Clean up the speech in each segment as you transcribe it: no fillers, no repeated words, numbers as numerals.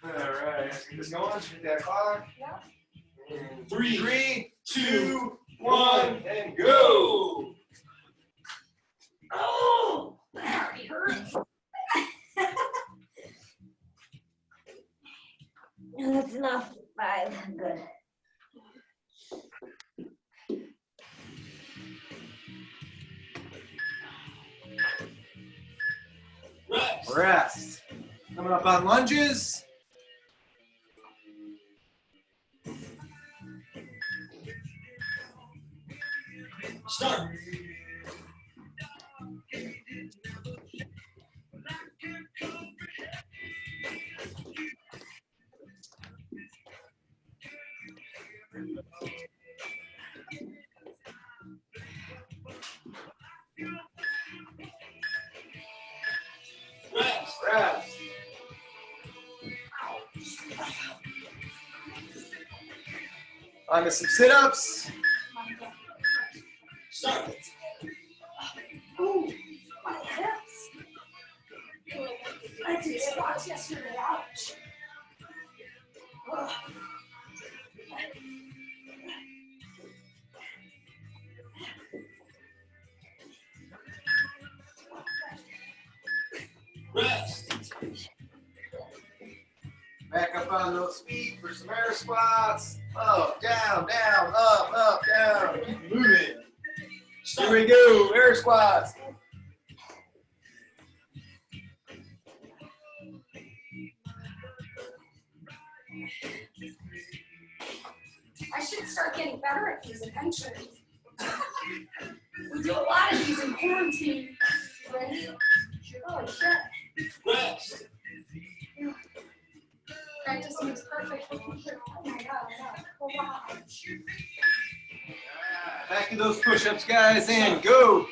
All right, let's get this going. Hit that clock. Yeah. And 3, 2, 1, and go. Oh, that already hurts. That's enough. 5. Good. Rest. Coming up on lunges. Start. Rest. On to some sit-ups. Start. Ooh, my hips. I did squats yesterday. Ouch. Ugh. Rest. Back up on those feet for some air squats. Up, down, down, up, down. Keep moving. Here we go, air squats. I should start getting better at these eventually. We do a lot of these in quarantine. Right? Holy shit. Rest. Practice makes perfect. Oh my god. Oh wow. Back to those push-ups, guys, and go.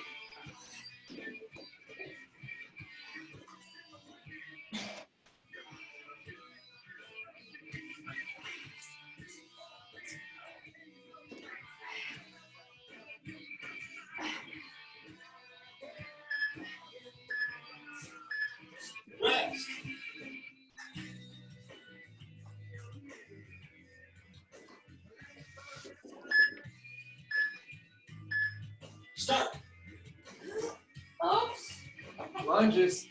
Rest. Start. Oops. Lunges.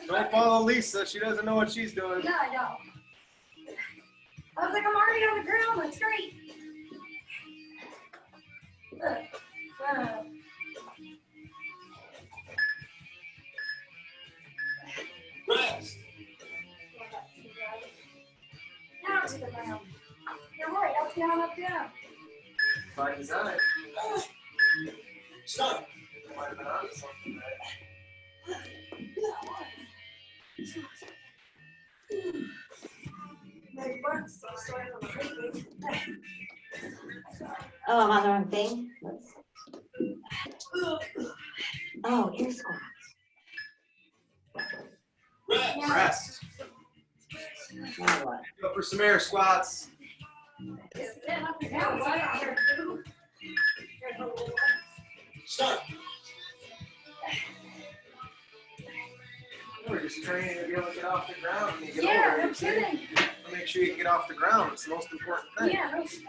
Don't follow Lisa. She doesn't know what she's doing. Yeah, I know. I was like, I'm already on the ground. That's great. Rest. Now to the ground. You're right. Up, down, up, down. By design. Start. Might have been on to something, My butt's so sore from drinking. Oh, I'm on the wrong thing. Oh, air squats. Rest. Now what? Go for some air squats. Up and down. What? Start. We're just training to be able to get off the ground when you get Yeah, older. no kidding. Make sure you get off the ground. It's the most important thing. Yeah, no shit.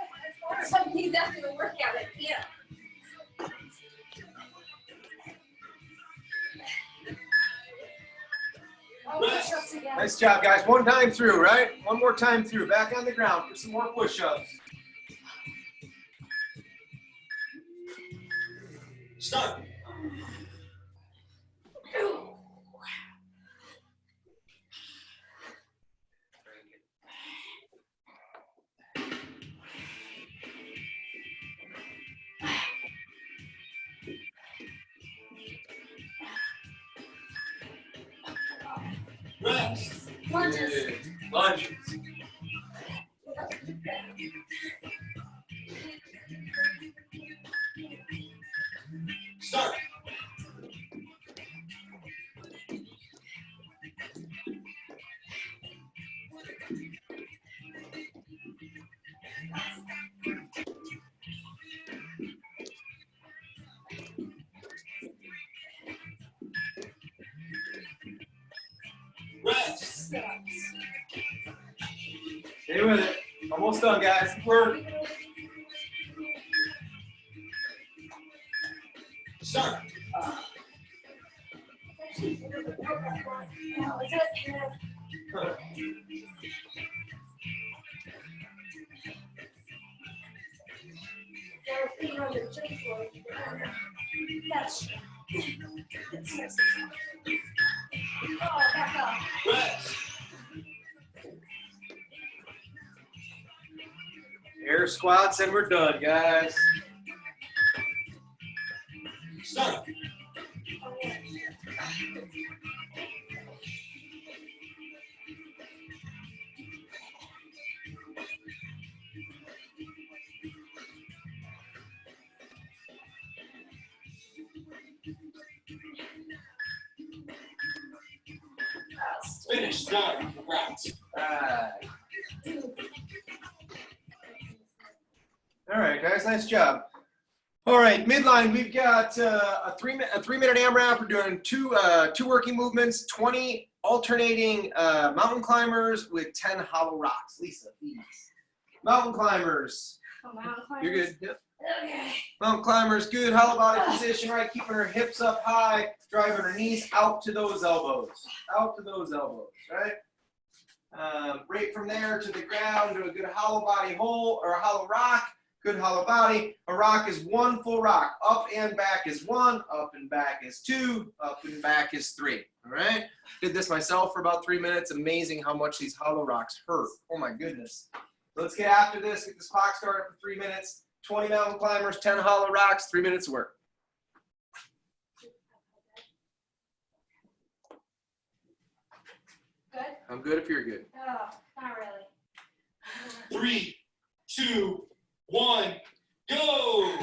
Something needs after the workout. Yeah. Oh, push-ups again. Nice job, guys. One time through, right? One more time through. Back on the ground for some more push-ups. Start. Rest. Lunges. Lunges. Start. Rest. Sit-ups. Stay with it. Almost done, guys. Work. Start. Now, is it? That's oh, back up. Rest. Air squats and we're done, guys. Start. Finish. Done. Congrats. All right, guys. Nice job. All right, midline. We've got a 3 minute AMRAP. We're doing two working movements, 20 alternating mountain climbers with 10 hollow rocks. Lisa, please. Mountain climbers. Oh, mountain climbers. You're good. Yep. Okay. Mountain climbers, good hollow body position, right? Keeping her hips up high, driving her knees out to those elbows. Out to those elbows, right? Right from there to the ground to a good hollow body hole or a hollow rock. Good hollow body. A rock is one full rock. Up and back is 1, up and back is 2, up and back is 3. All right? Did this myself for about 3 minutes. Amazing how much these hollow rocks hurt. Oh my goodness. Let's get after this. Get this clock started for 3 minutes. 20 mountain climbers, 10 hollow rocks, 3 minutes of work. Good? I'm good if you're good. Oh, not really. 3, 2, 1, go!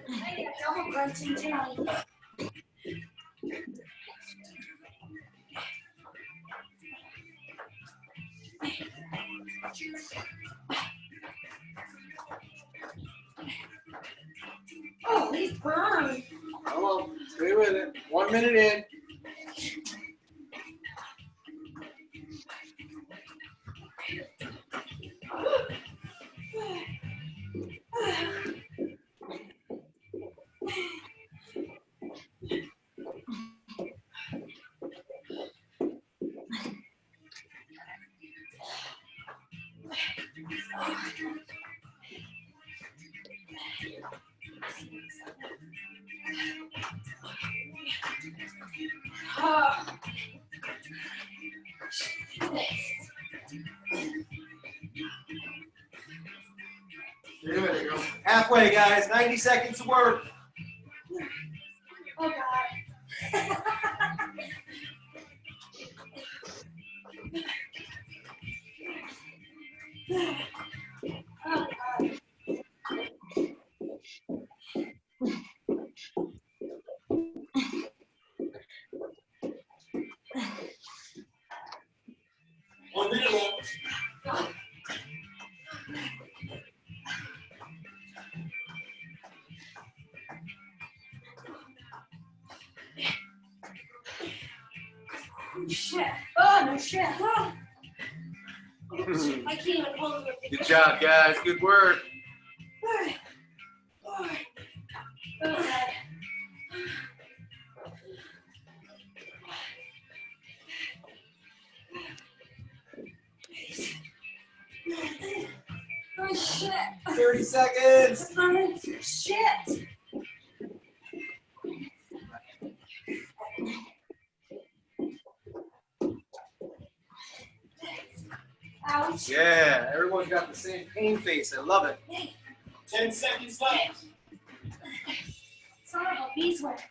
I got double grunting tonight. Oh, these burn. Come on, stay with it. 1 minute in. Stay with it, girl. Halfway, guys. 90 seconds of work. Oh, God. Oh, God. One minute left. Oh, shit. Oh, no shit. Oh. I can't even hold it. Good job, guys. Good work. Oh, God. Oh, shit. 30 seconds. Oh, shit. Ouch. Yeah, everyone's got the same pain face. I love it. 10 seconds left. Son of a beeswax.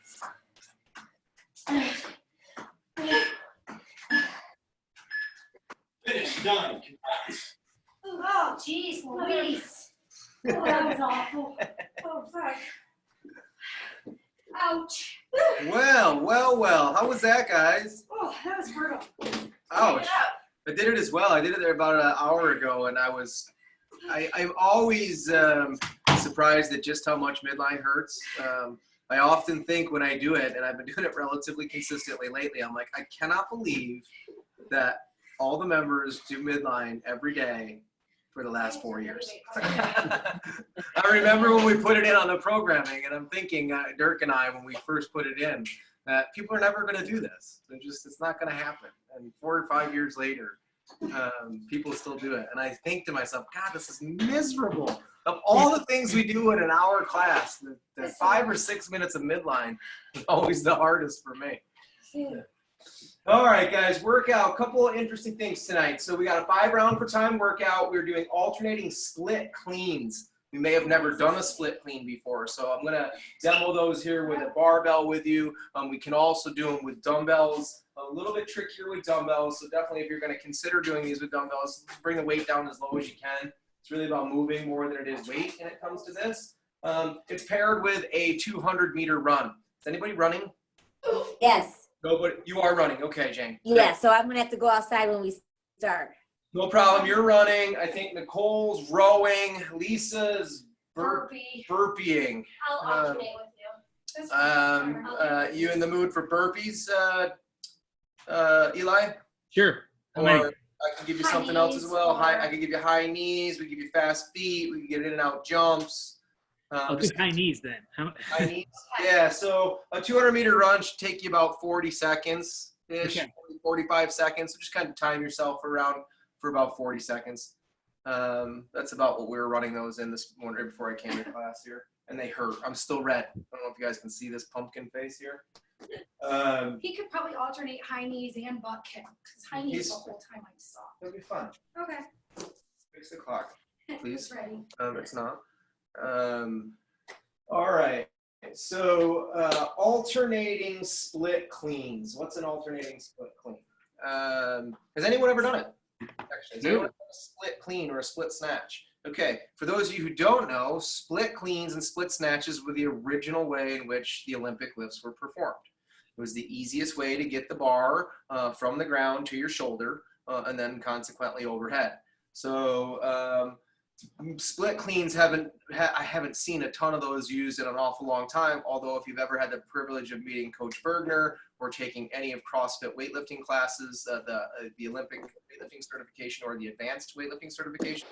done. Congrats. Oh, jeez, Louise. Oh, that was awful. Oh, fuck. Ouch. Well. How was that, guys? Oh, that was brutal. Ouch. I did it as well. I did it there about an hour ago, and I'm always surprised at just how much midline hurts. I often think when I do it, and I've been doing it relatively consistently lately, I'm like, I cannot believe that all the members do midline every day for the last 4 years. I remember when we put it in on the programming, and I'm thinking, Dirk and I, when we first put it in, that people are never going to do this. It's not going to happen. And 4 or 5 years later, people still do it. And I think to myself, God, this is miserable. Of all the things we do in an hour class, the 5 or 6 minutes of midline is always the hardest for me. All right, guys, workout. A couple of interesting things tonight. So we got a 5 round per time workout. We're doing alternating split cleans. We may have never done a split clean before, so I'm going to demo those here with a barbell with you. We can also do them with dumbbells. A little bit trickier with dumbbells, so definitely if you're going to consider doing these with dumbbells, bring the weight down as low as you can. It's really about moving more than it is weight when it comes to this. It's paired with a 200-meter run. Is anybody running? Yes. Nobody. You are running. Okay, Jane. Yeah, so I'm gonna have to go outside when we start. No problem. You're running. I think Nicole's rowing. Lisa's burpying. I'll alternate with you. You in the mood for burpees, Eli? Sure. Or I can give you High something else as knees well. or- I can give you high knees. We can give you fast feet. We can get in and out jumps. I'll do high knees then. High knees. Yeah. So a 200-meter run should take you about 40 seconds ish, Okay. 45 seconds. So just kind of time yourself around for about 40 seconds. That's about what we were running those in this morning before I came to class here. And they hurt. I'm still red. I don't know if you guys can see this pumpkin face here. He could probably alternate high knees and butt kick, because high knees the whole time I saw. It'll be fun. Okay. Fix the clock, please. It's ready. It's not. All right. So alternating split cleans. What's an alternating split clean? Has anyone ever done it? Actually, has anyone done a split clean or a split snatch? Okay, for those of you who don't know, split cleans and split snatches were the original way in which the Olympic lifts were performed. It was the easiest way to get the bar from the ground to your shoulder and then consequently overhead. So split cleans I haven't seen a ton of those used in an awful long time, although if you've ever had the privilege of meeting Coach Bergner or taking any of CrossFit weightlifting classes, the Olympic weightlifting certification or the advanced weightlifting certification,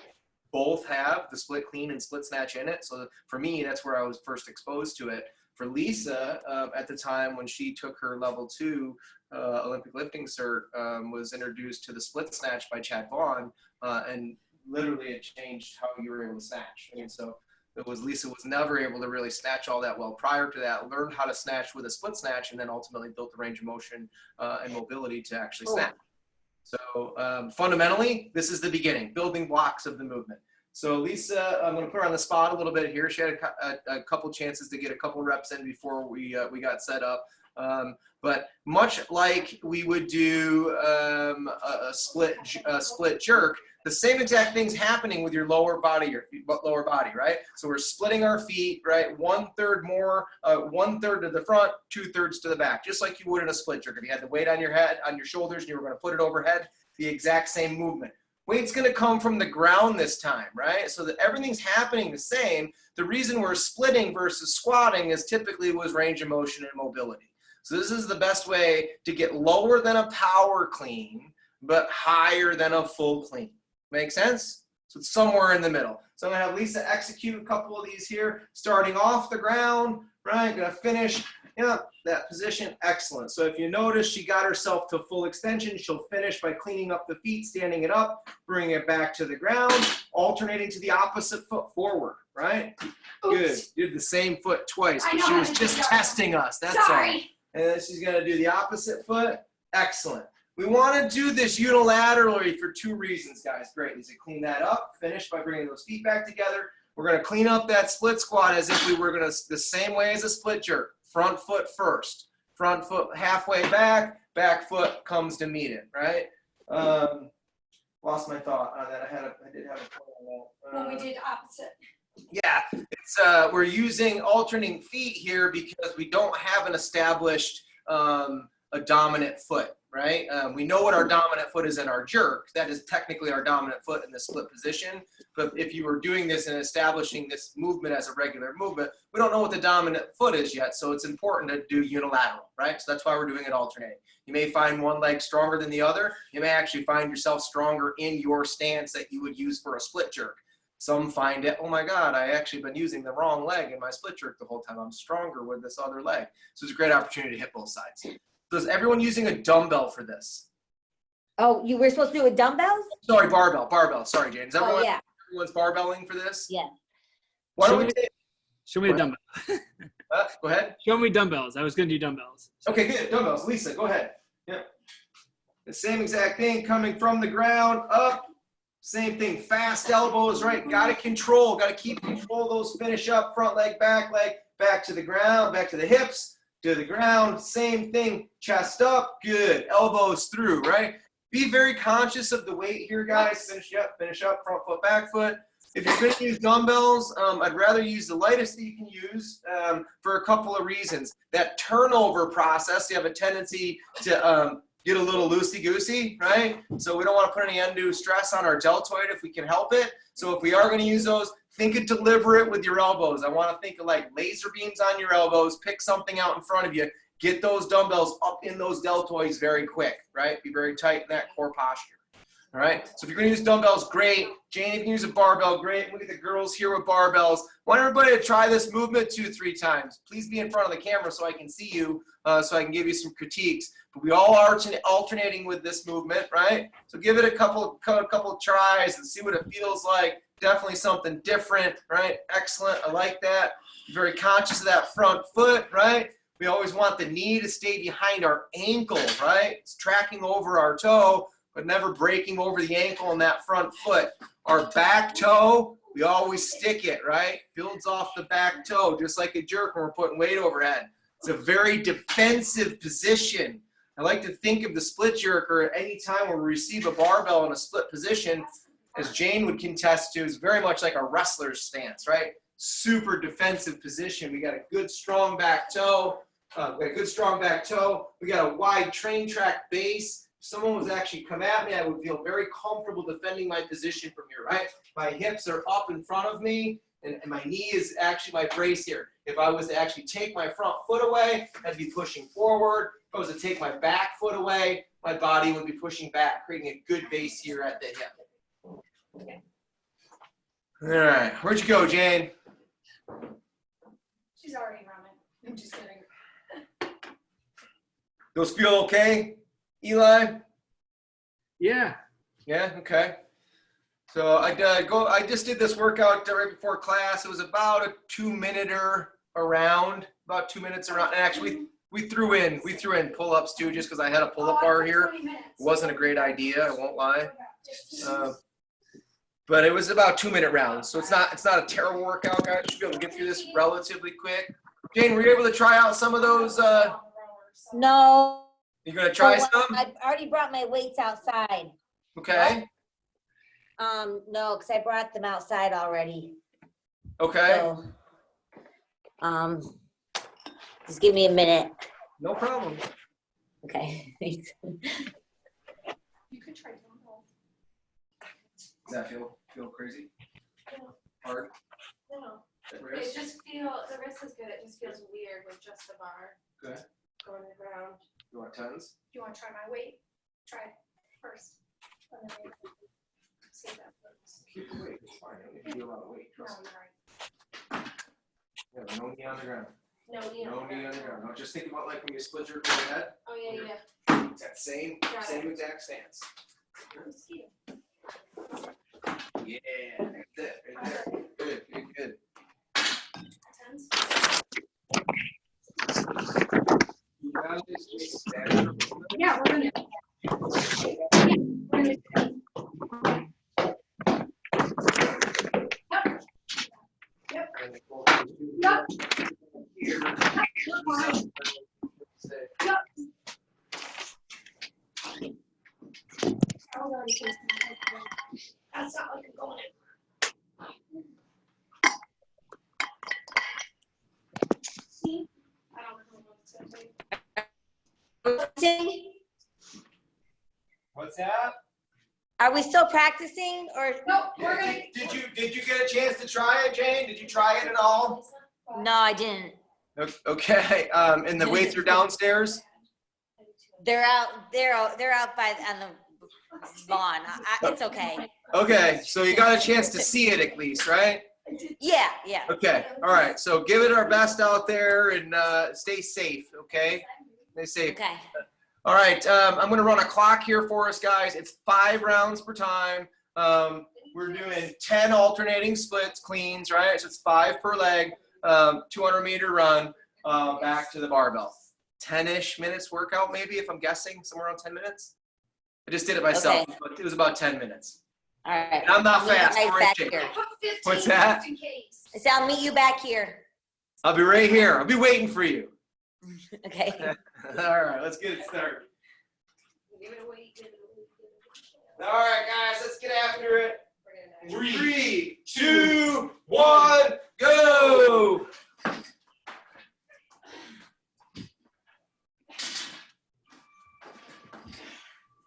both have the split clean and split snatch in it. So for me, that's where I was first exposed to it. For Lisa, at the time when she took her level 2 Olympic lifting cert, was introduced to the split snatch by Chad Vaughn, and literally it changed how you were able to snatch. I mean, so it was Lisa was never able to really snatch all that well prior to that, learned how to snatch with a split snatch, and then ultimately built the range of motion and mobility to actually snatch. So fundamentally, this is the beginning, building blocks of the movement. So Lisa, I'm going to put her on the spot a little bit here. She had a couple chances to get a couple reps in before we got set up. But much like we would do a split jerk, the same exact thing's happening with your lower body, right? So we're splitting our feet, right? 1/3 more, 1/3 to the front, 2/3 to the back, just like you would in a split jerk. If you had the weight on your head, on your shoulders, and you were going to put it overhead, the exact same movement. Weight's going to come from the ground this time, right? So that everything's happening the same. The reason we're splitting versus squatting is typically was range of motion and mobility. So this is the best way to get lower than a power clean, but higher than a full clean. Make sense? So it's somewhere in the middle. So I'm going to have Lisa execute a couple of these here, starting off the ground, right? Going to finish, that position. Excellent. So if you notice, she got herself to full extension. She'll finish by cleaning up the feet, standing it up, bringing it back to the ground, alternating to the opposite foot forward, right? Good. Oops. You did the same foot twice. I But know she how was to do just that. testing us. That's all. Sorry. And then she's going to do the opposite foot. Excellent. We want to do this unilaterally for 2 reasons, guys. Great. Lisa, clean that up. Finish by bringing those feet back together. We're going to clean up that split squat as if we were going to, the same way as a split jerk. Front foot first. Front foot halfway back. Back foot comes to meet it, right? lost my thought on that. I did have a point on that. When we did opposite. Yeah, it's we're using alternating feet here because we don't have an established a dominant foot, right? We know what our dominant foot is in our jerk. That is technically our dominant foot in the split position. But if you were doing this and establishing this movement as a regular movement, we don't know what the dominant foot is yet. So it's important to do unilateral, right? So that's why we're doing it alternating. You may find one leg stronger than the other. You may actually find yourself stronger in your stance that you would use for a split jerk. Some find it, oh my God, I actually been using the wrong leg in my split jerk the whole time. I'm stronger with this other leg. So it's a great opportunity to hit both sides. So is everyone using a dumbbell for this? Oh, you were supposed to do it with dumbbells? Sorry, barbell. Sorry, Jane. Is Oh, yeah. everyone's barbelling for this? Yeah. Why don't we take, Show me the dumbbells. go ahead. Show me dumbbells. I was going to do dumbbells. Okay, good. Dumbbells. Lisa, go ahead. Yep. The same exact thing coming from the ground up. Same thing. Fast elbows, right? Got to control. Got to keep control of those. Finish up. Front leg, back to the ground, back to the hips, to the ground. Same thing. Chest up. Good. Elbows through, right? Be very conscious of the weight here, guys. Finish up. Front foot, back foot. If you're going to use dumbbells, I'd rather use the lightest that you can use for a couple of reasons. That turnover process, you have a tendency to get a little loosey-goosey, right? So we don't want to put any undue stress on our deltoid if we can help it. So if we are going to use those, think it deliberate with your elbows. I want to think of like laser beams on your elbows. Pick something out in front of you. Get those dumbbells up in those deltoids very quick, right? Be very tight in that core posture. All right, so if you're going to use dumbbells, great. Jane, if you can use a barbell, great. Look at the girls here with barbells. I want everybody to try this movement 2-3 times. Please be in front of the camera so I can see you, so I can give you some critiques. But we all are alternating with this movement, right? So give it a couple tries and see what it feels like. Definitely something different, right? Excellent, I like that. Be very conscious of that front foot, right? We always want the knee to stay behind our ankle, right? It's tracking over our toe, but never breaking over the ankle and that front foot. Our back toe, we always stick it, right? Builds off the back toe, just like a jerk when we're putting weight overhead. It's a very defensive position. I like to think of the split jerk, or any time when we receive a barbell in a split position, as Jane would contest to, is very much like a wrestler's stance, right? Super defensive position. We got a good strong back toe. We got a wide train track base. If someone was actually come at me, I would feel very comfortable defending my position from here, right? My hips are up in front of me, and my knee is actually my brace here. If I was to actually take my front foot away, I'd be pushing forward. If I was to take my back foot away, my body would be pushing back, creating a good base here at the hip. Okay. All right, where'd you go, Jane? She's already running. I'm just kidding. Those feel okay, Eli? Yeah. Yeah, okay. So I just did this workout right before class. It was about a 2-minute around, about 2 minutes around. And actually, we threw in pull-ups too, just because I had a pull-up bar here. It wasn't a great idea, I won't lie. But it was about 2-minute rounds, so it's not a terrible workout, guys. You should be able to get through this relatively quick. Jane, were you able to try out some of those? No. You gonna try No, some? I already brought my weights outside. Okay. No, because I brought them outside already. Okay. So, just give me a minute. No problem. Okay. Thanks. You could try dumbbell. Does that feel crazy? Hard? No, At it wrist? just the wrist is good. It just feels weird with just the bar Okay. going to the ground. You want tons? You want to try my weight? Try it first. And then see if that works. Keep the weight. It's fine. You don't need to do a lot of weight. No, Trust me. you're right. Yeah, no knee on the ground. No knee No on the knee on the ground. ground. No, just think about like when you split your head. Oh yeah, yeah. It's that same Got it. exact stance. Mosquito. Yeah, that's it. Right there. Good. Tens. Yeah, we're gonna. Yep. Yep. Yep. What's that? Are we still practicing or? No, we're gonna. Did you get a chance to try it, Jane? Did you try it at all? No, I didn't. Okay. And the weights are downstairs. They're out by on the lawn. It's okay. Okay, so you got a chance to see it at least, right? Yeah. Okay. All right. So give it our best out there and stay safe. Okay. Stay safe. Okay. All right. I'm going to run a clock here for us, guys. It's 5 rounds per time. We're doing 10 alternating splits, cleans, right? So it's 5 per leg, 200-meter run back to the barbell. 10-ish minutes workout, maybe, if I'm guessing, somewhere around 10 minutes. I just did it myself, Okay. but it was about 10 minutes. All right. And I'm not I'll meet you fast. guys We're in back shape. here. Put 15 What's that? just in case. I said I'll meet you back here. I'll be right here. I'll be waiting for you. Okay. All right, let's get it started. Give it away, give it away, give it away. All right, guys, let's get after it. We're gonna die. 3, 2, 1, go!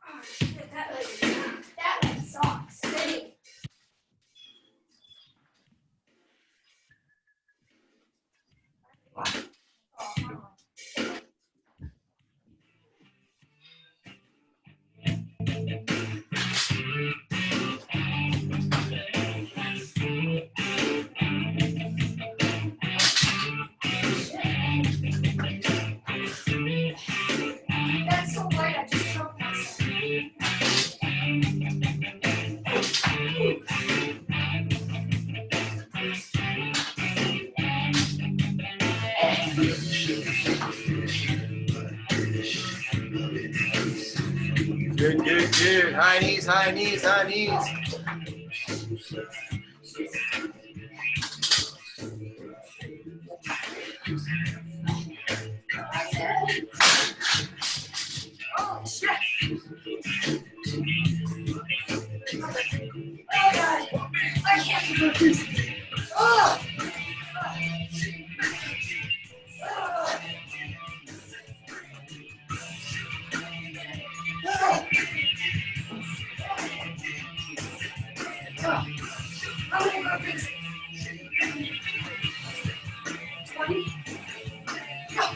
Oh, shit, that leg sucks. Dang. That's so light, I just choked myself. Good, good, good. High knees, high knees, high knees. Oh, shit. Oh, God. I can't do this. Oh. How many burpees? 20? Oh.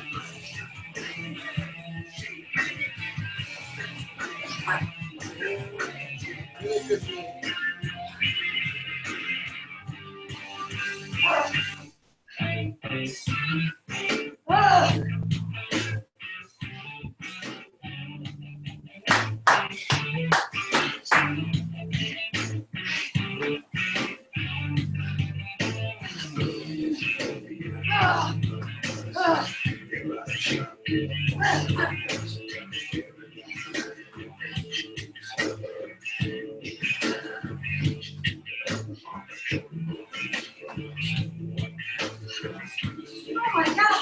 Oh my God!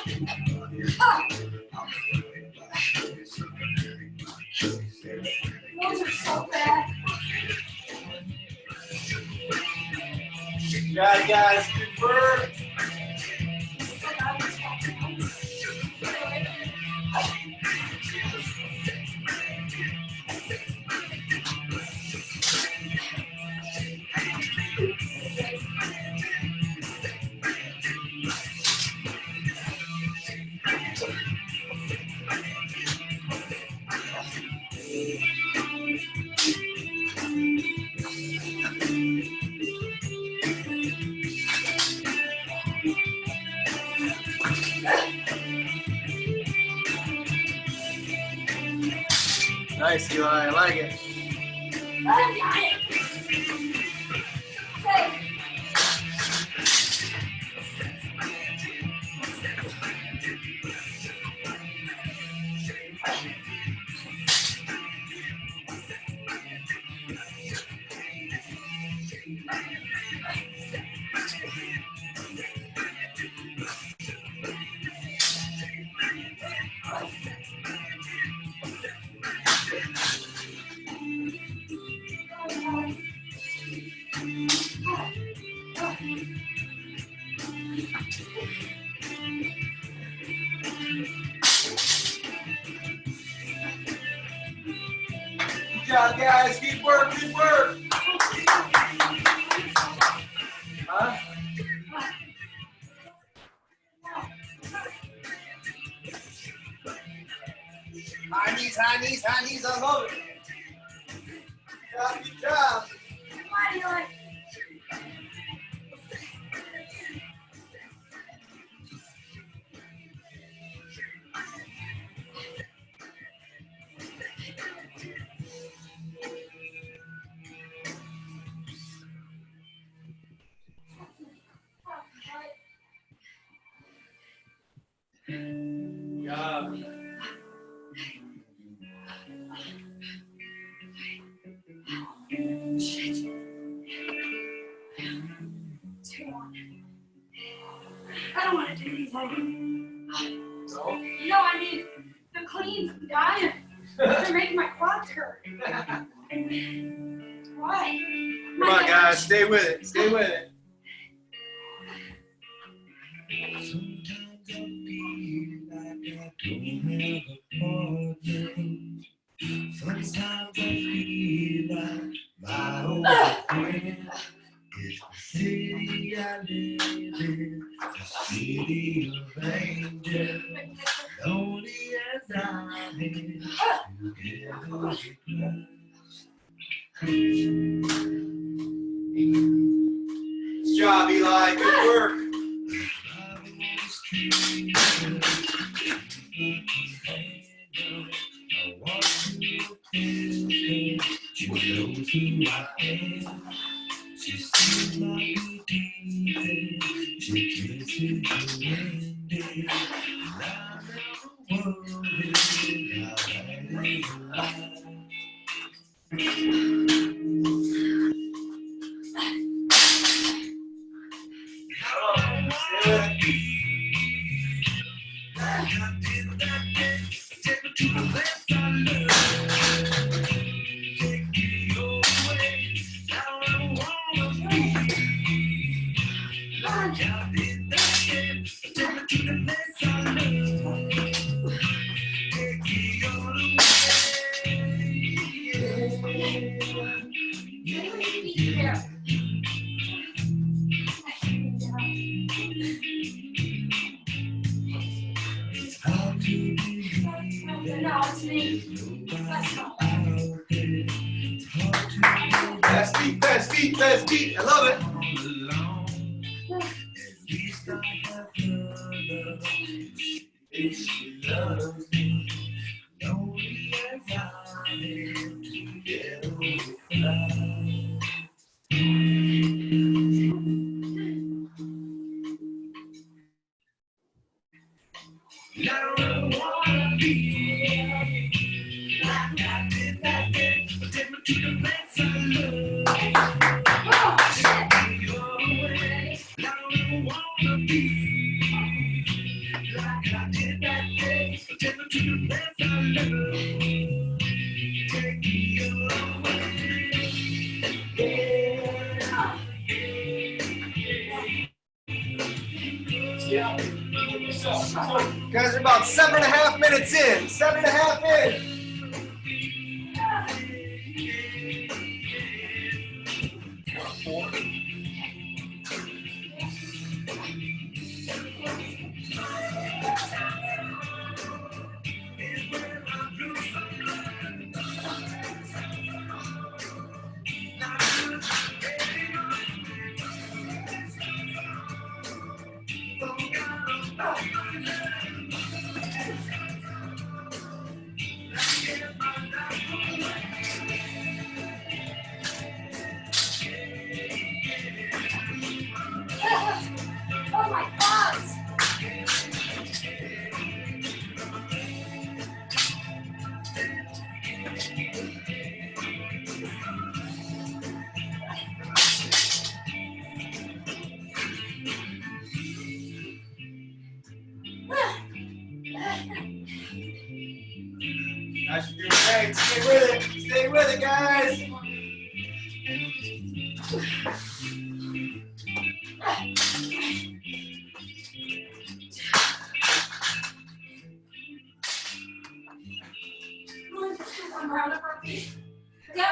Oh. Those are so bad. Good job, guys. Good work. Nice, Eli. I like it. job, guys. Good work, good work. Huh? High knees, I love it. Good job. Why do you like? Good job. Shit. 2-1. I don't want to do these anymore. No? No, I mean, the cleans, I'm dying. They're making my quads hurt. Why? Come on, guys. Stay with it. Stay with it. Sometimes I feel like my old friend is the city I live in, the city of angels. Lonely as I am, together with Good job, Eli. Good work. She knows who I am. She sees my beauty. She kisses the wind. And I never worry how that is a lie. No, it's me. Let's go. Best beat, best beat, best beat. I love it. If she loves me, lonely as I am, together with love. I don't wanna be like I did that day, but take me to the place I love. Oh, shit. Take me all the way. I don't wanna be like I did that day, but take me to the place I love. Take me all the way. Yeah. So, Guys are about 7.5 minutes in. 7.5 in. Oh my God. Guys, you're doing great. Stay with it. Stay with it, guys. One round of burpees. go.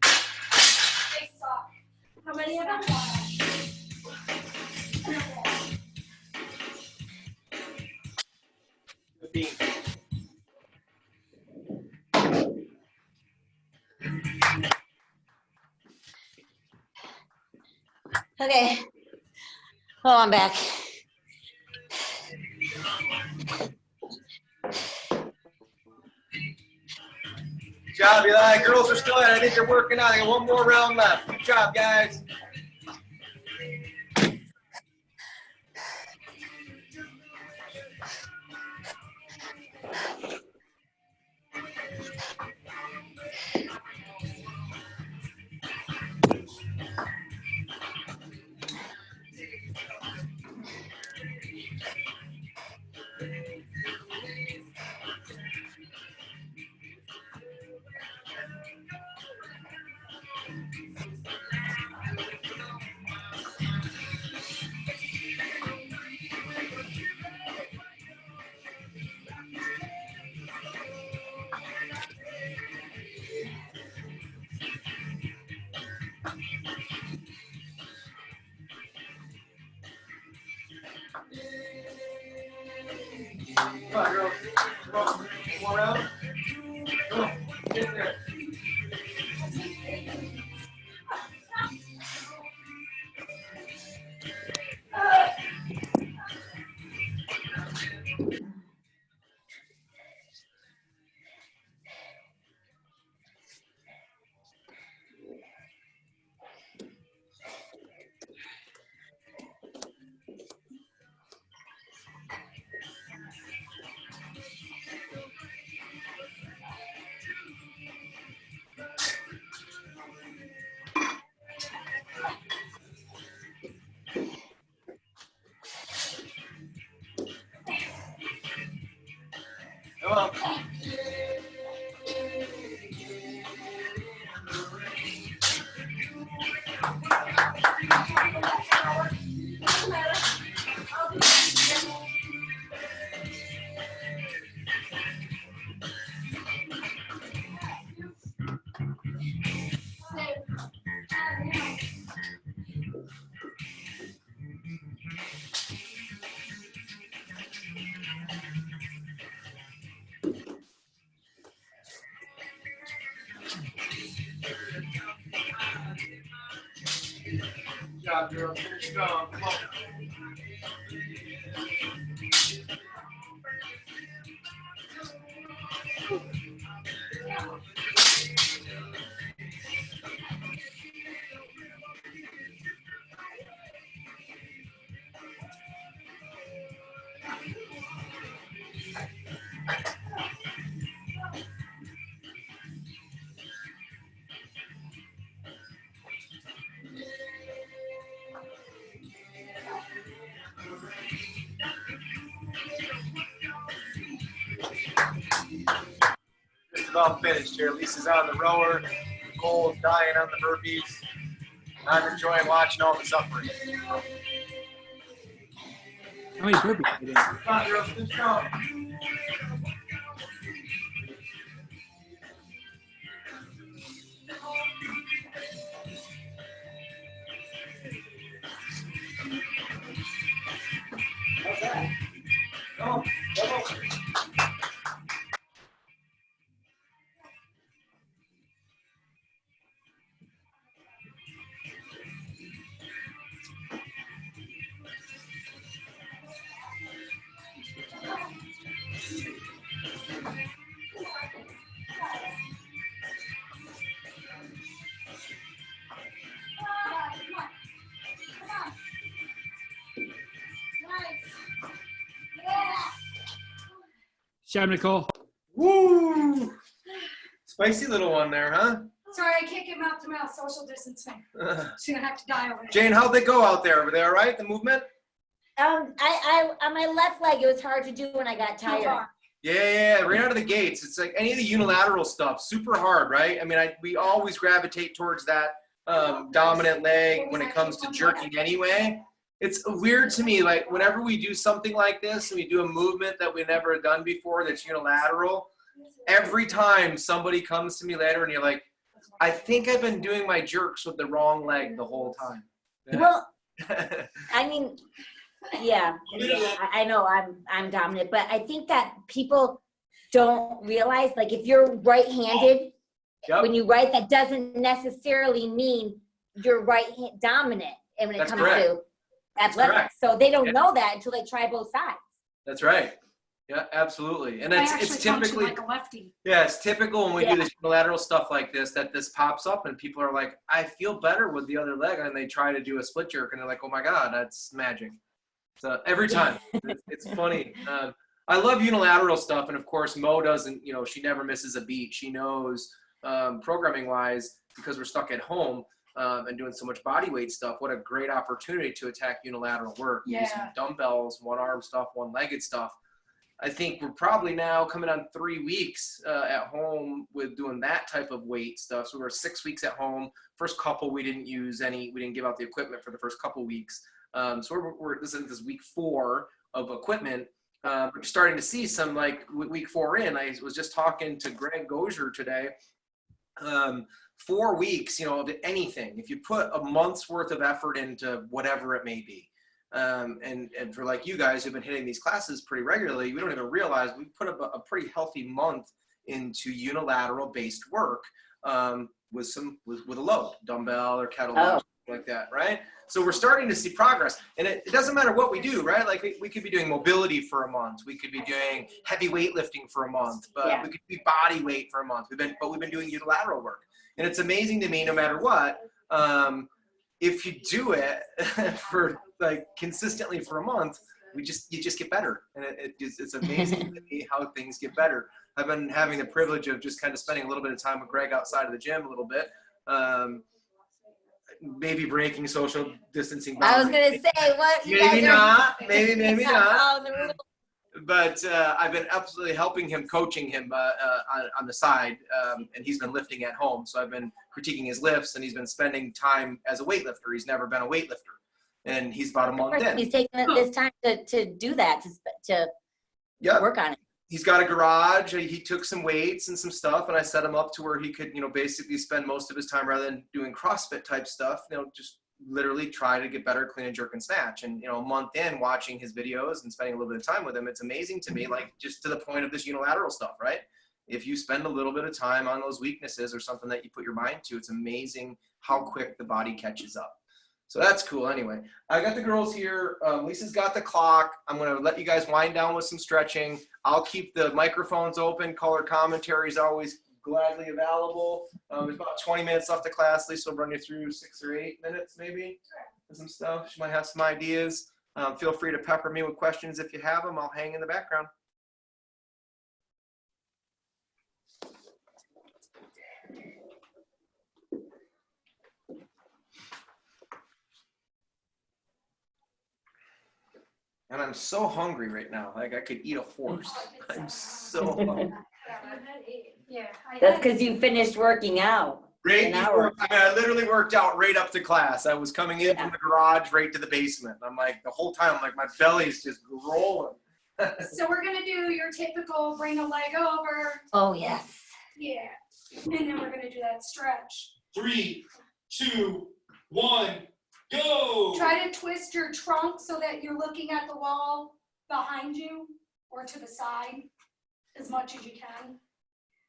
Face off. How many of them? 15. Okay. Oh, I'm back. Good job, Eli. Girls are still at it. I think they're working out. I got one more round left. Good job, guys. Come on, girls. Come on. One more round. Come on. Get there. Come on. Good job, girls. Finish strong. Come on. Just about finished here. Lisa's on the rower. Nicole's dying on the burpees. I'm enjoying watching all the suffering. How many burpees did you do? Come on, girls. Finish strong. How's that? Come on. Come on. Job, Nicole. Woo! Spicy little one there, huh? Sorry, I can't get mouth to mouth social distancing. She's gonna have to die over there. Jane, how'd they go out there? Were they all right, the movement? I on my left leg, it was hard to do when I got Too tired. far. Yeah, right out of the gates. It's like any of the unilateral stuff, super hard, right? I mean, we always gravitate towards that dominant leg when it comes to jerking anyway. It's weird to me, like whenever we do something like this and we do a movement that we've never done before that's unilateral, every time somebody comes to me later and you're like, I think I've been doing my jerks with the wrong leg the whole time. Well, I mean, yeah, I know I'm dominant, but I think that people don't realize, like, if you're right-handed, Yep. when you write, that doesn't necessarily mean you're right-hand dominant. And when it That's comes correct. to athletics, correct. so they don't Yeah. know that until they try both sides. That's right. Yeah, absolutely. And I it's actually function typically, like a lefty. yeah, it's typical when we do Yeah. this unilateral stuff like this, that this pops up and people are like, I feel better with the other leg. And they try to do a split jerk and they're like, oh my God, that's magic. So every time it's funny. I love unilateral stuff. And of course, Mo doesn't, she never misses a beat. She knows programming wise, because we're stuck at home and doing so much body weight stuff, what a great opportunity to attack unilateral work. Yeah. Using dumbbells, one arm stuff, one legged stuff. I think we're probably now coming on 3 weeks at home with doing that type of weight stuff. So we're 6 weeks at home. First couple, we didn't give out the equipment for the first couple weeks. So this is week 4 of equipment. We're starting to see some, like week 4 in. I was just talking to Greg Gosier today. 4 weeks, of anything. If you put a month's worth of effort into whatever it may be, and for like you guys who've been hitting these classes pretty regularly, we don't even realize we put a pretty healthy month into unilateral based work with a load, dumbbell or kettlebell, like that, right? So we're starting to see progress, and it doesn't matter what we do, right? Like we could be doing mobility for a month, we could be doing heavy weightlifting for a month, but we could be body weight for a month. We've been doing unilateral work, and it's amazing to me, no matter what, if you do it for like consistently for a month, you just get better, and it's amazing to me how things get better. I've been having the privilege of just kind of spending a little bit of time with Greg outside of the gym a little bit. Maybe breaking social distancing boundaries. I was gonna say, what? You Maybe guys are- not. Maybe not. Oh, the rule. But I've been absolutely helping him, coaching him on the side, and he's been lifting at home. So I've been critiquing his lifts, and he's been spending time as a weightlifter. He's never been a weightlifter, and he's about a month in. He's taking this time to do that, to Yeah. work on it. He's got a garage. He took some weights and some stuff, and I set him up to where he could, basically spend most of his time, rather than doing CrossFit type stuff, just literally try to get better, clean and jerk and snatch. And, a month in, watching his videos and spending a little bit of time with him, it's amazing to me, like just to the point of this unilateral stuff, right? If you spend a little bit of time on those weaknesses or something that you put your mind to, it's amazing how quick the body catches up. So that's cool. Anyway, I got the girls here. Lisa's got the clock. I'm going to let you guys wind down with some stretching. I'll keep the microphones open. Color commentary is always gladly available. There's about 20 minutes left of class. Lisa will run you through 6 or 8 minutes maybe. Some stuff. She might have some ideas. Feel free to pepper me with questions if you have them. I'll hang in the background. And I'm so hungry right now. Like I could eat a horse. I'm so hungry. Yeah. That's because you finished working out. Right An before, hour. I literally worked out right up to class. I was coming in from the garage right to the basement. I'm like, the whole time, I'm like, my belly's just rolling. So we're gonna do your typical bring a leg over. Oh, yes. Yeah. And then we're gonna do that stretch. 3, 2, 1, go! Try to twist your trunk so that you're looking at the wall behind you or to the side as much as you can.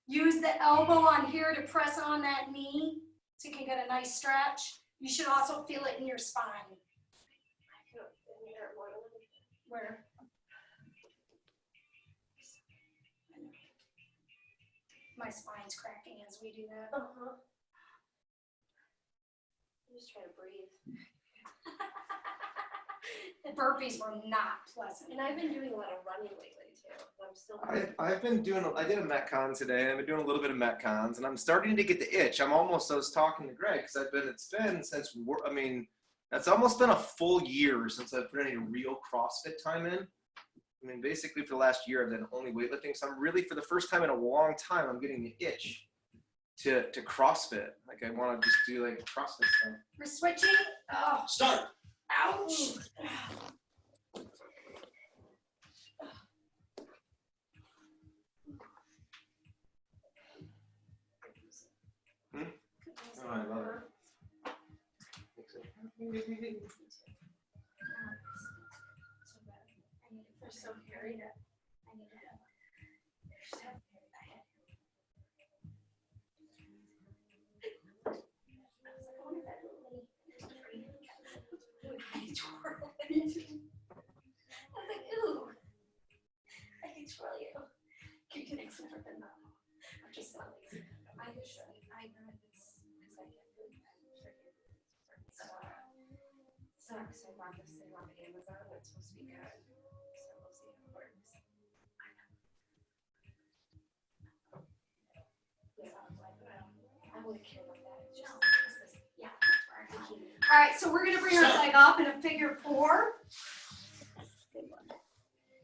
Use the elbow on here to press on that knee so you can get a nice stretch. You should also feel it in your spine. Where? My spine's cracking as we do that. Uh-huh. I'm just trying to breathe. The burpees were not pleasant. And I've been doing a lot of running lately too. I'm still. I've been doing, I did a Metcon today. I've been doing a little bit of Metcons, and I'm starting to get the itch. I was talking to Greg, because it's been since, that's almost been a full year since I've put any real CrossFit time in. I mean, basically for the last year, I've been only weightlifting. So I'm really, for the first time in a long time, I'm getting the itch to CrossFit. Like I want to just do like CrossFit stuff. We're switching. Oh, Start! ouch. I love it. They're so hairy. I was like, ooh, I can twirl you. Can you next never been that? I'm just so lazy. I usually, I know this because I get food. So I bought this thing on Amazon. It's supposed to be good. So we'll see how it works. I wouldn't care about that. It's just, Yeah. All right, so we're gonna bring our leg up in a figure 4.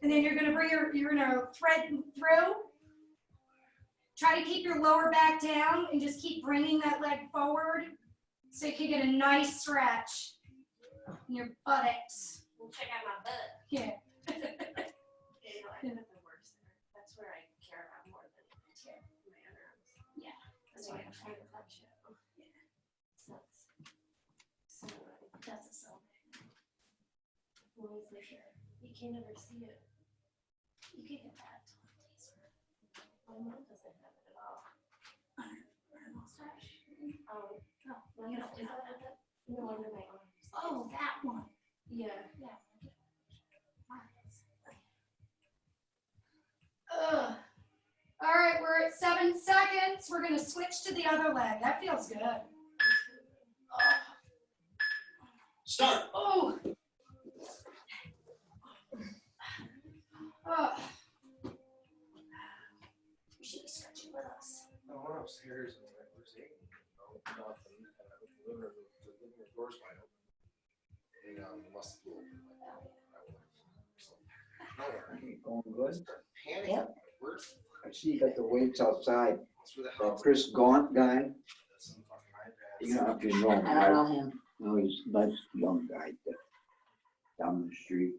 And then you're gonna you're gonna thread through. Try to keep your lower back down and just keep bringing that leg forward so you can get a nice stretch in your buttocks. we'll check out my butt. Yeah. You know, I have the worst there. That's where I care about more than my underarms. Yeah. That's why I'm trying to touch it. So That's a so. what is it here? You can't ever see it. You can get that. My mom doesn't have it at all. Mustache. Oh, No, you don't is have that that. no under my arms? Oh, that one. Yeah. Yeah. Ugh. All right, we're at 7 seconds. We're gonna switch to the other leg. That feels good. Start. Oh. Oh. You should be stretching with us. I went upstairs and I was eating, nothing, and I was the living room doors wide open. And must have blew open. Going good. Panicking. Yep. Where's I see you got the weights outside. the That house? Chris Gaunt guy, Some fucking iPad. you don't have to know him, I right? don't know him. No, he's a nice young guy down the street.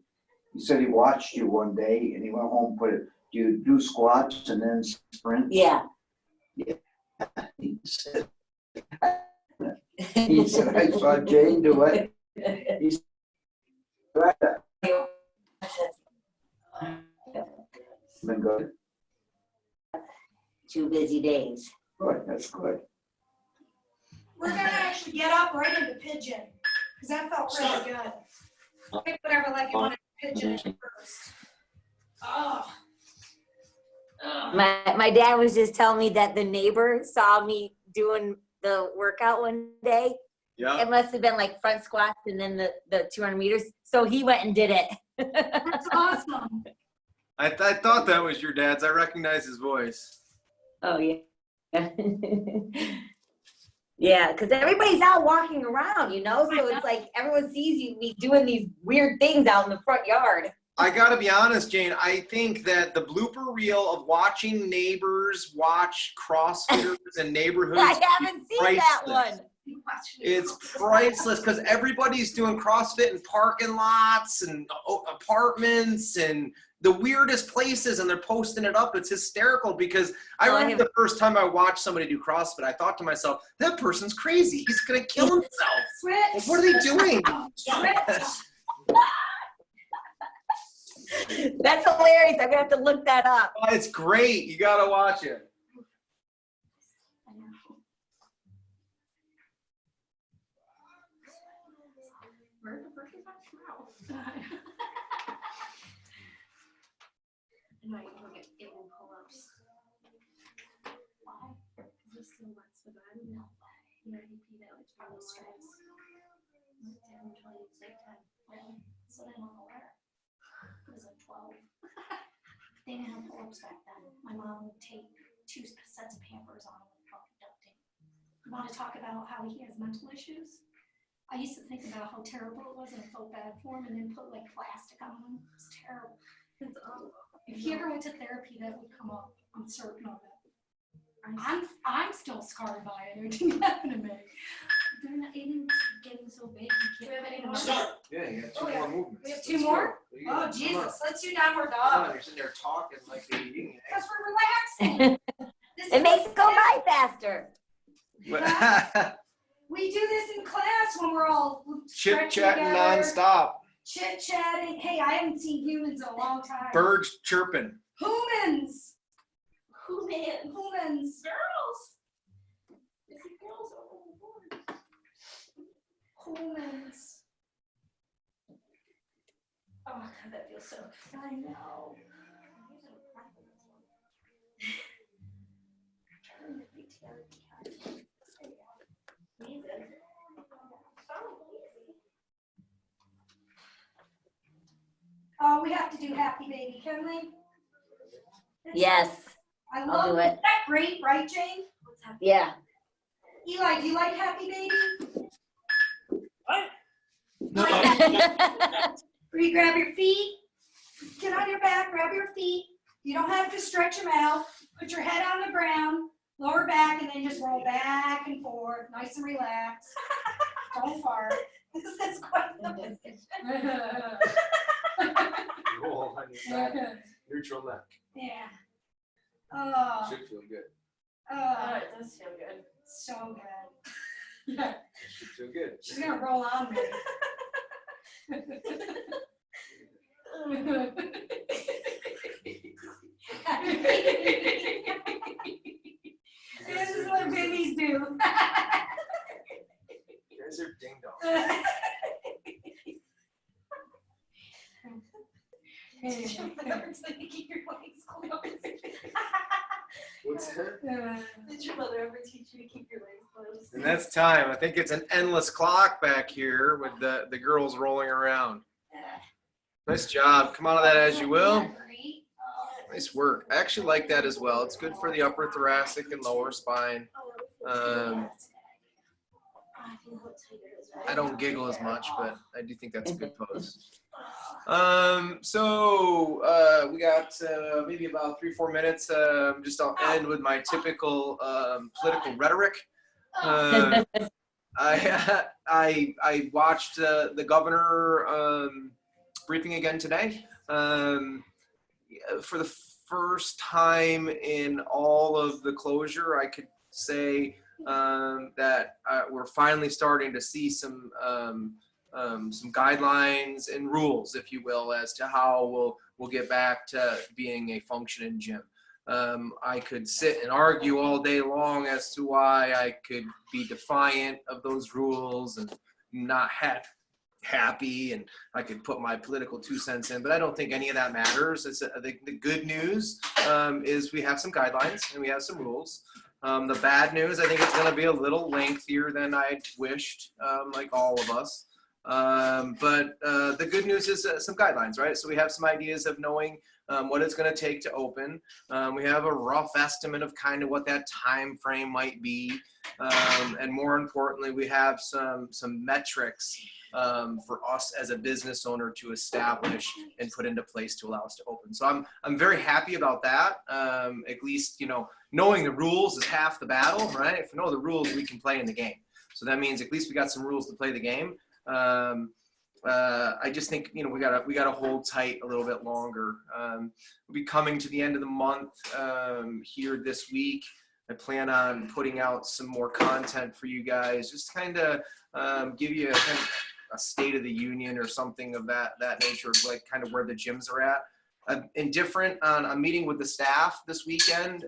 He said he watched you one day and he went home and put it, do you do squats and then sprint? Yeah. He said, I saw Jane do it. He said, "Right, been good. 2 busy days. Good, that's good. We're gonna actually get up right into pigeon, because that felt really good. Pick whatever leg you want to pigeon in first. Oh. Ugh. My dad was just telling me that the neighbor saw me doing the workout one day. Yeah. It must have been like front squats and then the 200 meters. So he went and did it. That's awesome. I thought that was your dad's. I recognize his voice. Oh, yeah. Yeah, because everybody's out walking around, you know? So it's like everyone sees you be doing these weird things out in the front yard. I gotta be honest, Jane. I think that the blooper reel of watching neighbors watch CrossFitters and neighborhoods. I haven't seen that priceless. one. It's priceless because everybody's doing CrossFit in parking lots and apartments and the weirdest places, and they're posting it up. It's hysterical because I Oh, I remember the first time I watched somebody do CrossFit, I thought to myself, that person's crazy. He's gonna kill himself. Switch. Like, what are they doing? Switch. That's hilarious. I'm going to have to look that up. Oh, it's great. You gotta watch it. Where the frick is that smell? And I look at it will pull-ups. Why? This still works for that. No way. Yeah, you pee that much on the stress. So they don't know where. It was like 12. They didn't have pull-ups back then. My mom would take 2 sets of Pampers on him while conducting. You want to talk about how he has mental issues? I used to think about how terrible it was and I felt bad for him and then put like plastic on him. It's terrible. It's awful. If he ever went to therapy, that would come up. I'm certain of it. I'm still scarred by it. It didn't happen to me. They're not even getting so big. You can't fit anymore. Start. Yeah, you got Oh, yeah. movements. We have 2 more? Oh, Jesus. Let's do downward dog. You're sitting there talking like they're eating Because we're relaxing. This It is makes it go by faster. it. We do this in class when we're all Chit stretching chatting together, nonstop. chit chatting. Hey, I haven't seen humans in a long time. Birds chirping. Humans. Who man? Humans. Girls. Is it girls or boys? Humans. Oh God, that feels so. I know. Oh, we have to do Happy Baby, can we? Yes, I I'll love do it. it. Isn't that great, right, Jane? What's happening? Yeah. Eli, do you like Happy Baby? No, Where you grab your feet, get on your back, grab your feet. You don't have to stretch them out. Put your head on the ground, lower back, and then just roll back and forth, nice and relaxed. Don't fart. This is quite the position. Roll on your back. Neutral neck. Yeah. Oh, Should feel good. Oh, it does feel good. so good. Yeah, Should feel good. she's gonna roll on me. This is what babies do. You guys are ding dong. Did you remember to keep your legs closed? What's that? Did your mother ever teach you to keep your legs closed? And that's time. I think it's an endless clock back here with the girls rolling around. Nice job. Come out of that as you will. Nice work. I actually like that as well. It's good for the upper thoracic and lower spine. I don't giggle as much, but I do think that's a good pose. So we got maybe about 3-4 minutes. Just I'll end with my typical political rhetoric. I watched the governor briefing again today. For the first time in all of the closure, I could say that we're finally starting to see some guidelines and rules, if you will, as to how we'll get back to being a functioning gym. I could sit and argue all day long as to why I could be defiant of those rules and not happy, and I could put my political 2 cents in, but I don't think any of that matters. The good news is we have some guidelines and we have some rules. The bad news, I think it's going to be a little lengthier than I wished, like all of us. But the good news is some guidelines, right? So we have some ideas of knowing what it's going to take to open. We have a rough estimate of kind of what that time frame might be. And more importantly, we have some metrics for us as a business owner to establish and put into place to allow us to open. So I'm very happy about that. At least, you know, knowing the rules is half the battle, right? If we know the rules, we can play in the game. So that means at least we got some rules to play the game. I just think, you know, we gotta hold tight a little bit longer. We'll be coming to the end of the month here this week. I plan on putting out some more content for you guys, just kind of give you a state of the union or something of that nature, of like kind of where the gyms are at. I'm meeting with the staff this weekend.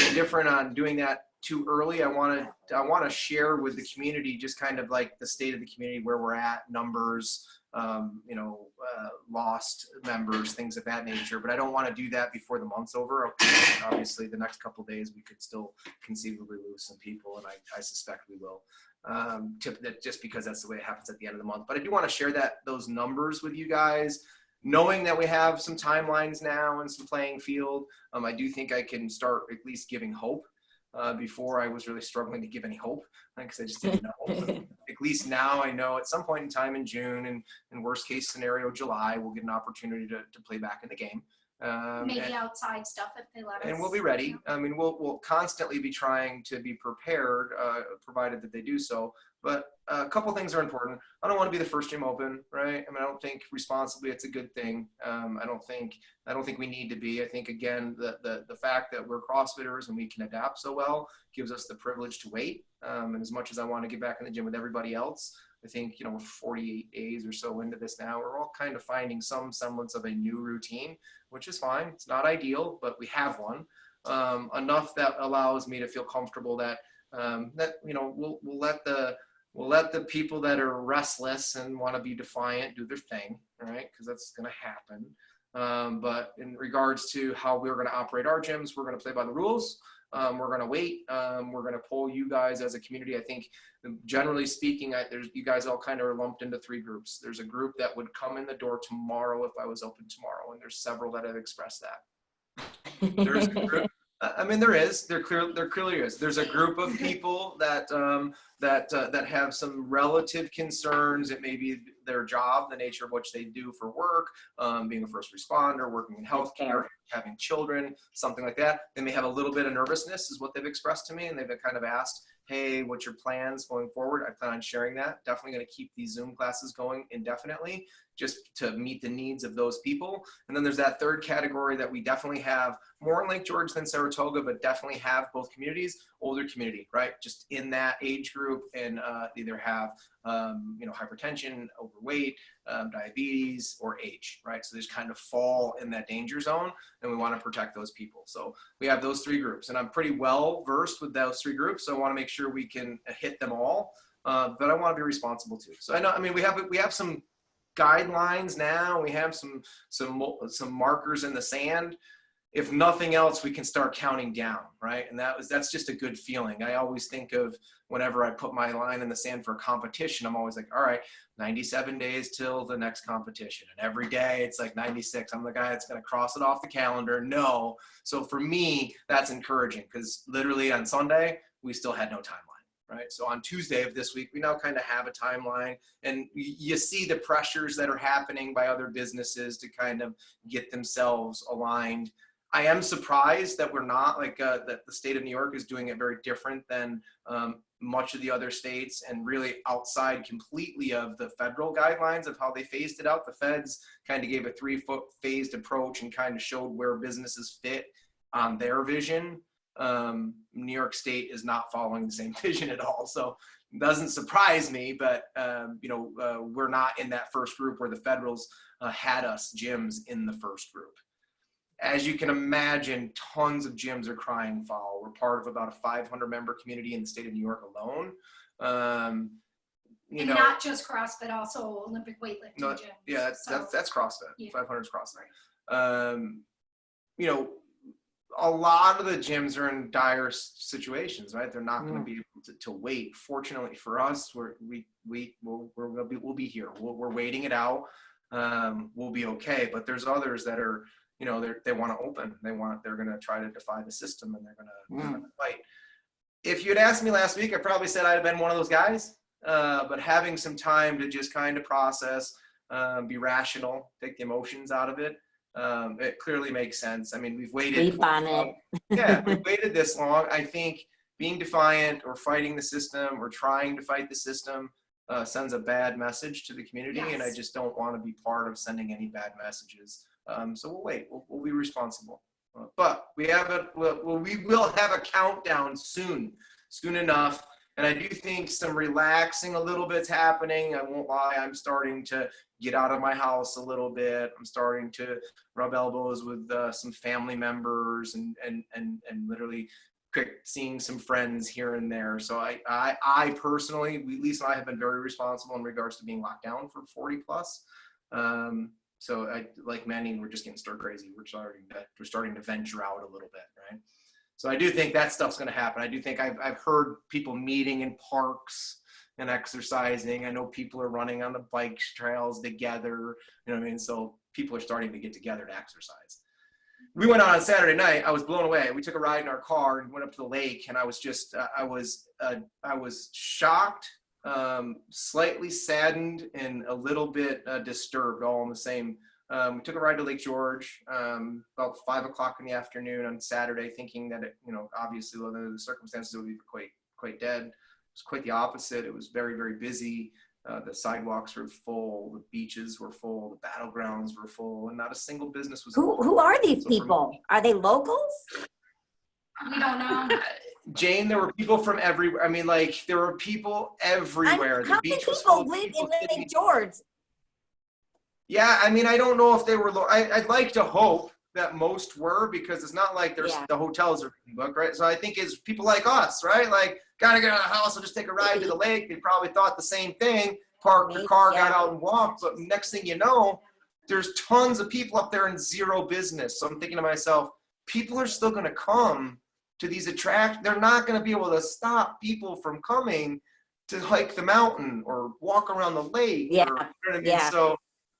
Indifferent on doing that too early. I want to share with the community just kind of like the state of the community, where we're at, numbers, lost members, things of that nature. But I don't want to do that before the month's over. Obviously, the next couple of days we could still conceivably lose some people, and I suspect we will. Just because that's the way it happens at the end of the month. But I do want to share those numbers with you guys, knowing that we have some timelines now and some playing field. I do think I can start at least giving hope. Before I was really struggling to give any hope because I just didn't know. At least now I know at some point in time in June, and in worst case scenario July, we'll get an opportunity to play back in the game. Maybe outside stuff if they let us. And we'll be ready. I mean, we'll constantly be trying to be prepared, provided that they do so. But a couple things are important. I don't want to be the first gym open, right? I mean, I don't think responsibly it's a good thing. I don't think we need to be. I think again, the fact that we're CrossFitters and we can adapt so well gives us the privilege to wait. And as much as I want to get back in the gym with everybody else, I think, we're 48 days or so into this now. We're all kind of finding some semblance of a new routine, which is fine. It's not ideal, but we have one. Enough that allows me to feel comfortable that we'll let the people that are restless and want to be defiant do their thing, right? Because that's going to happen. But in regards to how we're going to operate our gyms, we're going to play by the rules. We're going to wait. We're going to pull you guys as a community. I think, generally speaking, you guys all kind of are lumped into 3 groups. There's a group that would come in the door tomorrow if I was open tomorrow, and there's several that have expressed that. There's a group. I mean, there clearly is. There's a group of people that have some relative concerns. It may be their job, the nature of which they do for work, being a first responder, working in healthcare, having children, something like that. They may have a little bit of nervousness, is what they've expressed to me, and they've kind of asked, hey, what's your plans going forward? I plan on sharing that. Definitely going to keep these Zoom classes going indefinitely, just to meet the needs of those people. And then there's that third category that we definitely have more in Lake George than Saratoga, but definitely have both communities, older community, right? Just in that age group, and either have, hypertension, overweight, diabetes, or age, right? So they just kind of fall in that danger zone, and we want to protect those people. So we have those 3 groups, and I'm pretty well versed with those 3 groups. So I want to make sure we can hit them all, but I want to be responsible too. So I mean, we have some guidelines now. We have some markers in the sand. If nothing else, we can start counting down, right? And that's just a good feeling. I always think of whenever I put my line in the sand for a competition, I'm always like, all right, 97 days till the next competition. And every day it's like 96. I'm the guy that's going to cross it off the calendar. No. So for me, that's encouraging, because literally on Sunday, we still had no timeline. Right. So on Tuesday of this week, we now kind of have a timeline, and you see the pressures that are happening by other businesses to kind of get themselves aligned. I am surprised that we're not that the state of New York is doing it very different than much of the other states, and really outside completely of the federal guidelines of how they phased it out. The feds kind of gave a 3-foot phased approach and kind of showed where businesses fit on their vision. New York State is not following the same vision at all. So it doesn't surprise me, but we're not in that first group where the federals had us gyms in the first group. As you can imagine, tons of gyms are crying foul. We're part of about a 500 member community in the state of New York alone. Not just CrossFit, also Olympic weightlifting gyms. Yeah, that's CrossFit. Yeah. 500 is CrossFit. A lot of the gyms are in dire situations, right? They're not going to be able to wait. Fortunately for us, we'll be here. We're waiting it out. We'll be okay. But there's others that are, they want to open. They're going to try to defy the system, and they're going to fight. If you'd asked me last week, I probably said I'd have been one of those guys. But having some time to just kind of process, be rational, take the emotions out of it. It clearly makes sense. I mean, we've waited. Sleep on it. Yeah, we've waited this long. I think being defiant or fighting the system or trying to fight the system sends a bad message to the community, and I just don't want to be part of sending any bad messages. So we'll wait. We'll be responsible. But we will have a countdown soon enough. And I do think some relaxing a little bit's happening. I won't lie. I'm starting to get out of my house a little bit. I'm starting to rub elbows with some family members and literally seeing some friends here and there. So I personally, Lisa and I have been very responsible in regards to being locked down for 40 plus. So like many, we're just getting stir crazy. We're starting to venture out a little bit, right? So I do think that stuff's going to happen. I do think I've heard people meeting in parks and exercising. I know people are running on the bike trails together. You know what I mean? So people are starting to get together to exercise. We went out on Saturday night. I was blown away. We took a ride in our car and went up to the lake, and I was just I was shocked, slightly saddened, and a little bit disturbed, all in the same. We took a ride to Lake George about 5 o'clock in the afternoon on Saturday, thinking that obviously under the circumstances it would be quite dead. was quite the opposite. It was very, very busy. The sidewalks were full, the beaches were full, the battlegrounds were full, and not a single business was open. Who are these So for me- people? Are they locals? We don't know. Jane, there were people from everywhere. I mean, like, there were people everywhere. How The many beach was full people of live in people sitting- Lake George? Yeah, I mean, I don't know if they were. I'd like to hope that most were, because it's not like there's Yeah. the hotels are booked, right? So I think it's people like us, right? Like, gotta get out of the house, I'll just take a ride to the lake. They probably thought the same thing. Parked the Maybe, car, got yeah. out and walked. But next thing you know, there's tons of people up there and zero business. So I'm thinking to myself, people are still gonna come to these attractions. They're not gonna be able to stop people from coming to hike the mountain or walk around the lake. Yeah, Or, you know what I mean? yeah. So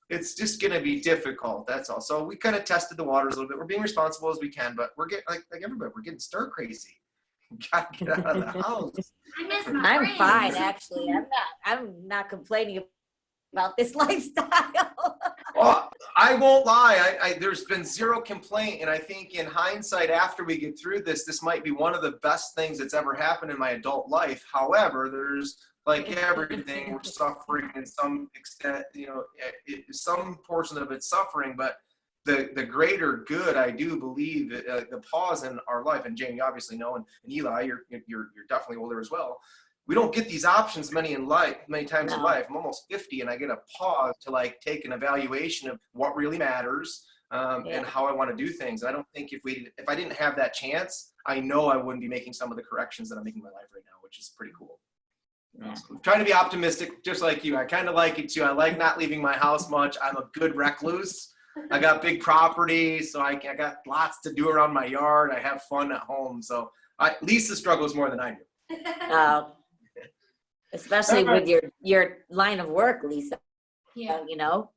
it's just going to be difficult. That's all. So we kind of tested the waters a little bit. We're being responsible as we can, but we're getting like everybody, we're getting stir crazy. Gotta get out of the house. I miss my I'm friends. fine, actually. I'm not complaining about this lifestyle. Well, I won't lie. There's been zero complaint, and I think in hindsight, after we get through this, this might be one of the best things that's ever happened in my adult life. However, there's like everything, we're suffering in some extent. You know, some portion of it's suffering, but the greater good, I do believe, the pause in our life. And Jane, you obviously know, and Eli, you're definitely older as well. We don't get these options many times in No. life. I'm almost 50, and I get a pause to like take an evaluation of what really matters and how I want to do things. I don't think if I didn't have that chance, I know I wouldn't be making some of the corrections that I'm making in my life right now, which is pretty cool. Yeah. So I'm trying to be optimistic, just like you. I kind of like it too. I like not leaving my house much. I'm a good recluse. I got big property, so I got lots to do around my yard. I have fun at home. So Lisa struggles more than I do. Especially with your line of work, Lisa. Yeah. You know,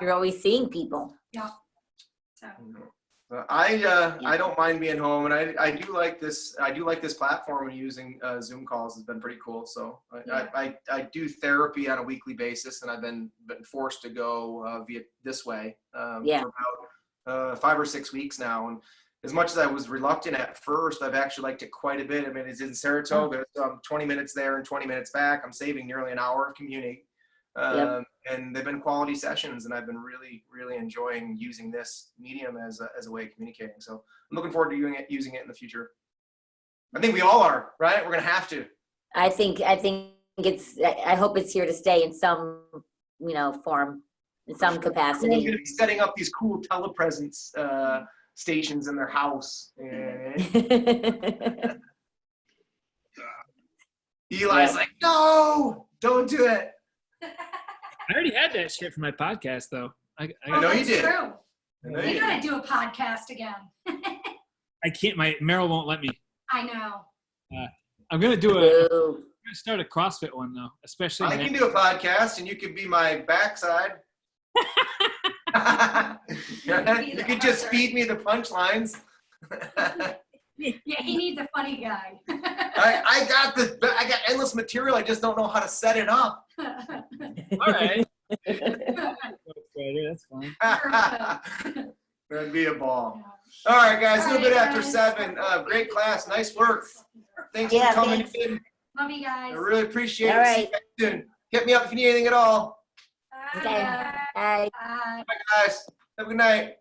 you're always seeing people. So, I don't mind being home, and I do like this. I do like this platform, and using Zoom calls has been pretty cool. So I do therapy on a weekly basis, and I've been forced to go via this way for about 5 or 6 weeks now. And as much as I was reluctant at first, I've actually liked it quite a bit. I mean, it's in Saratoga, so I'm 20 minutes there and 20 minutes back. I'm saving nearly an hour of commuting. And they've been quality sessions, and I've been really, really enjoying using this medium as a way of communicating. So I'm looking forward to using it in the future. I think we all are, right? We're going to have to. I think I hope it's here to stay in some, form, in some Everyone's capacity. going to be setting up these cool telepresence stations in their house. Eli's like, no, don't do it. I already had that shit for my podcast, though. I know you that's did. True. I know you We did. gotta do a podcast again. can't. My Meryl won't let me. I know. I'm gonna do Boo. start a CrossFit one though, especially. I can do a podcast, and you could be my backside. You could just feed me the punchlines. Yeah, he needs a funny guy. I got endless material. I just don't know how to set it up. All right. That's fine. That'd be a ball. All right, guys. A little bit after guys. 7. Great class. Nice work. Thanks Yeah, for coming thanks. in. Love you guys. I really appreciate All it. right. See you guys soon. Hit me up if you need anything at all. Bye. Okay. Bye. Bye. Bye, guys. Have a good night.